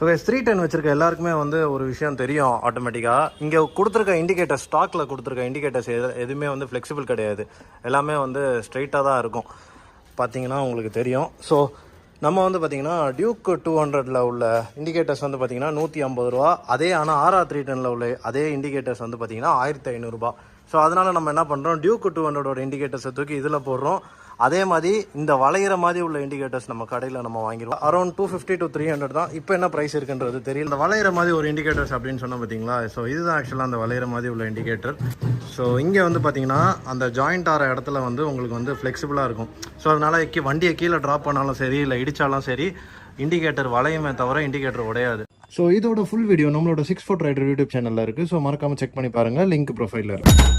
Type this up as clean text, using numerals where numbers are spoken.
So 310 வச்சிருக்க எல்லாருக்குமே வந்து ஒரு விஷயம் தெரியும் ஆட்டோமேட்டிக்காக. இங்கே கொடுத்துருக்க இண்டிகேட்டர், ஸ்டாக்கில் கொடுத்துருக்க இண்டிகேட்டர்ஸ் எதுவுமே வந்து ஃப்ளெக்சிபிள் கிடையாது. எல்லாமே வந்து ஸ்ட்ரைட்டாக தான் இருக்கும். பார்த்தீங்கன்னா உங்களுக்கு தெரியும். ஸோ நம்ம வந்து பார்த்தீங்கன்னா டியூக் 200ல் உள்ள இண்டிகேட்டர்ஸ் வந்து பார்த்தீங்கன்னா 150 ரூபா. அதே ஆனால் RR 310ல் உள்ள அதே இண்டிகேட்டர்ஸ் வந்து பார்த்தீங்கன்னா 1500 ரூபா. ஸோ அதனால் நம்ம என்ன பண்ணுறோம், டியூக் 200ஓட இண்டிகேட்டர்ஸை தூக்கி இதில் போடுறோம். அதே மாதிரி இந்த வளையிற மாதிரி உள்ள இண்டிகேட்டர்ஸ் நம்ம கடையில் நம்ம வாங்கிடுவோம். அரௌண்ட் 250 to 300 தான். இப்போ என்ன ப்ரைஸ் இருக்குன்றது தெரியல. இந்த வளையிற மாதிரி ஒரு இண்டிகேட்டர்ஸ் அப்படின்னு சொன்னால் பார்த்தீங்களா, ஸோ இதுதான் ஆக்சுவலாக அந்த வளையிற மாதிரி உள்ள இண்டிகேட்டர். ஸோ இங்கே வந்து பார்த்தீங்கன்னா அந்த ஜாயிண்ட் ஆகிற இடத்துல வந்து உங்களுக்கு வந்து ஃப்ளெக்சிபிளாக இருக்கும். ஸோ அதனால் வண்டியை கீழே ட்ராப் பண்ணாலும் சரி, இல்லை இடித்தாலும் சரி, இண்டிகேட்டர் வளையுமே தவிர இண்டிகேட்டர் உடையாது. ஸோ இதோட ஃபுல் வீடியோ நம்மளோட 6 Foot Rider யூடியூப் சேனலில் இருக்குது. ஸோ மறக்காமல் செக் பண்ணி பாருங்கள். லிங்க் ப்ரொஃபைலில் இருக்குது.